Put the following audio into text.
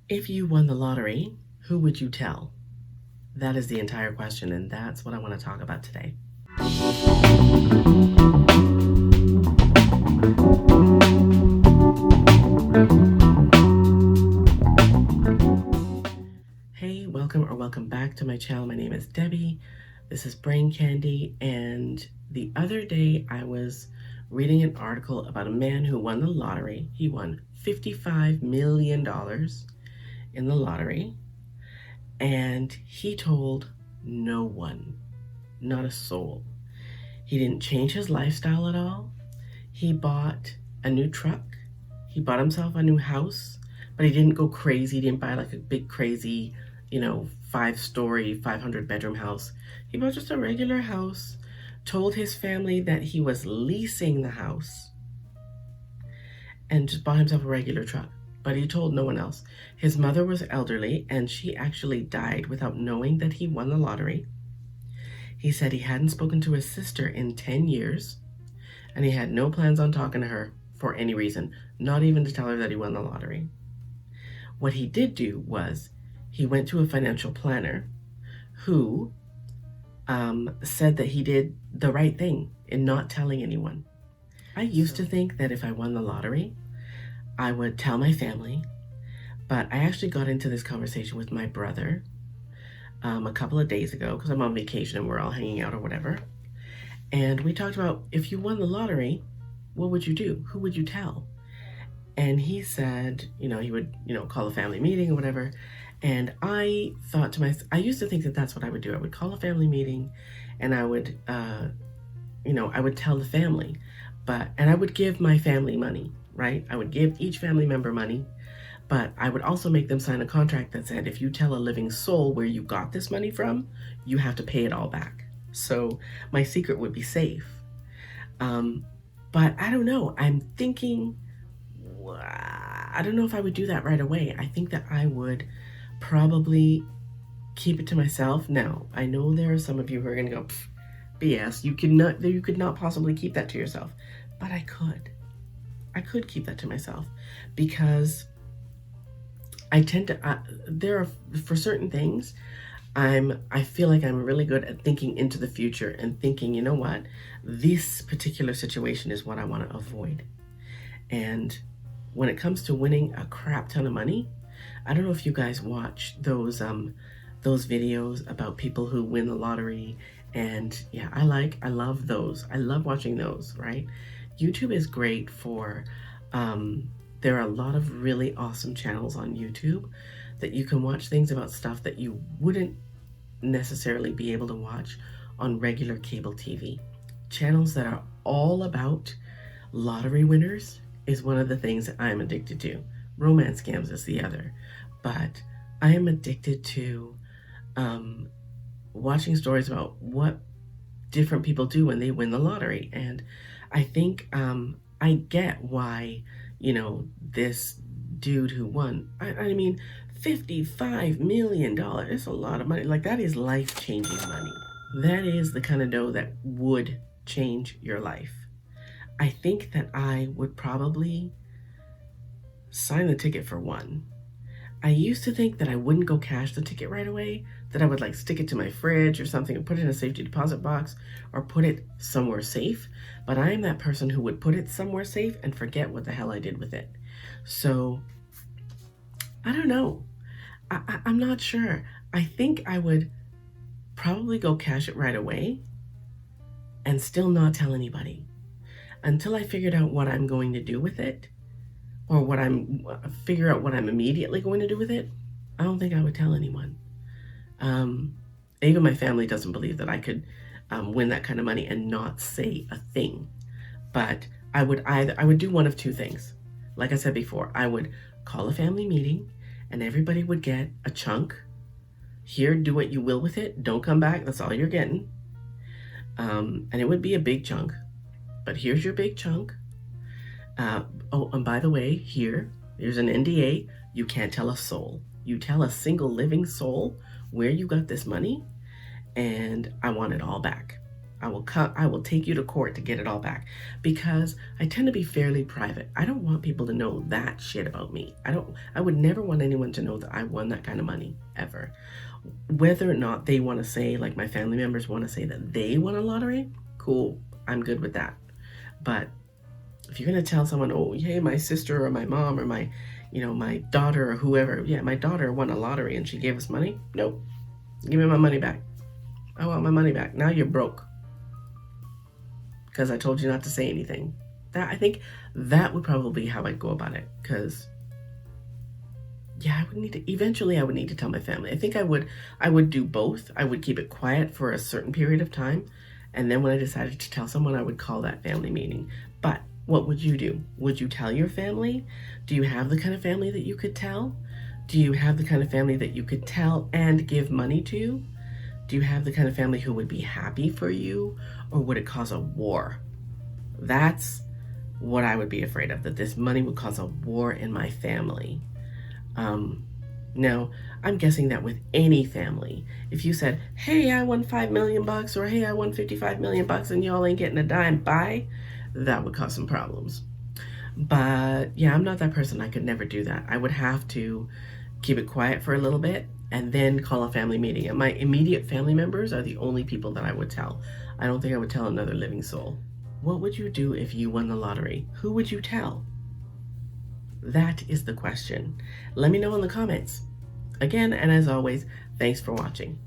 If you won the lottery, who would you tell? That is the entire question, and that's what I want to talk about today. Hey, welcome back to my channel. My name is Debbie. This is Brain Candy, and the other day I was reading an article about a man who won the lottery. He won $55 million in the lottery, and he told no one, not a soul. He didn't change his lifestyle at all. He bought a new truck. He bought himself a new house, but he didn't go crazy. He didn't buy like a big crazy, 5-story, 500-bedroom house. He bought just a regular house, told his family that he was leasing the house, and just bought himself a regular truck. But he told no one else. His mother was elderly, and she actually died without knowing that he won the lottery. He said he hadn't spoken to his sister in 10 years, and he had no plans on talking to her for any reason, not even to tell her that he won the lottery. What he did do was he went to a financial planner who said that he did the right thing in not telling anyone. I used to think that if I won the lottery, I would tell my family, but I actually got into this conversation with my brother a couple of days ago because I'm on vacation and we're all hanging out or whatever. And we talked about, if you won the lottery, what would you do? Who would you tell? And he said, he would, call a family meeting or whatever. And I thought to myself, I used to think that that's what I would do. I would call a family meeting and I would, I would tell the family, and I would give my family money, right? I would give each family member money, but I would also make them sign a contract that said, if you tell a living soul where you got this money from, you have to pay it all back. So my secret would be safe. But I don't know. I'm thinking, I don't know if I would do that right away. I think that I would probably keep it to myself. Now, I know there are some of you who are going to go, BS, you could not possibly keep that to yourself. But I could. I could keep that to myself because I tend to, for certain things, I feel like I'm really good at thinking into the future and thinking, you know what, this particular situation is what I want to avoid. And when it comes to winning a crap ton of money, I don't know if you guys watch those videos about people who win the lottery. And yeah, I love those. I love watching those, right? YouTube is great for, there are a lot of really awesome channels on YouTube that you can watch things about stuff that you wouldn't necessarily be able to watch on regular cable TV. Channels that are all about lottery winners is one of the things that I'm addicted to. Romance scams is the other. But I am addicted to watching stories about what different people do when they win the lottery. And I think I get why, this dude who won, I mean, $55 million, that's a lot of money. Like, that is life-changing money. That is the kind of dough that would change your life. I think that I would probably sign the ticket for one. I used to think that I wouldn't go cash the ticket right away, that I would like stick it to my fridge or something and put it in a safety deposit box or put it somewhere safe. But I am that person who would put it somewhere safe and forget what the hell I did with it. So I don't know. I'm not sure. I think I would probably go cash it right away and still not tell anybody until I figured out what I'm going to do with it, or figure out what I'm immediately going to do with it. I don't think I would tell anyone. Even my family doesn't believe that I could win that kind of money and not say a thing. But I would do one of two things. Like I said before, I would call a family meeting and everybody would get a chunk. Here, do what you will with it. Don't come back. That's all you're getting. And it would be a big chunk. But here's your big chunk. Oh, and by the way, here's an NDA. You can't tell a soul. You tell a single living soul where you got this money, and I want it all back. I will take you to court to get it all back, because I tend to be fairly private. I don't want people to know that shit about me. I would never want anyone to know that I won that kind of money, ever. Whether or not they want to say, like my family members want to say that they won a lottery, cool, I'm good with that. But if you're going to tell someone, oh, hey, my sister or my mom or my, my daughter or whoever, yeah, my daughter won a lottery and she gave us money, nope, give me my money back. I want my money back. Now you're broke because I told you not to say anything. I think that would probably be how I'd go about it, because yeah, eventually I would need to tell my family. I think I would do both. I would keep it quiet for a certain period of time, and then when I decided to tell someone, I would call that family meeting. But what would you do? Would you tell your family? Do you have the kind of family that you could tell? Do you have the kind of family that you could tell and give money to? Do you have the kind of family who would be happy for you, or would it cause a war? That's what I would be afraid of, that this money would cause a war in my family. Now, I'm guessing that with any family, if you said, hey, I won $5 million, or hey, I won $55 million, and y'all ain't getting a dime, bye, that would cause some problems. But yeah, I'm not that person. I could never do that. I would have to keep it quiet for a little bit and then call a family meeting. And my immediate family members are the only people that I would tell. I don't think I would tell another living soul. What would you do if you won the lottery? Who would you tell? That is the question. Let me know in the comments. Again, and as always, thanks for watching.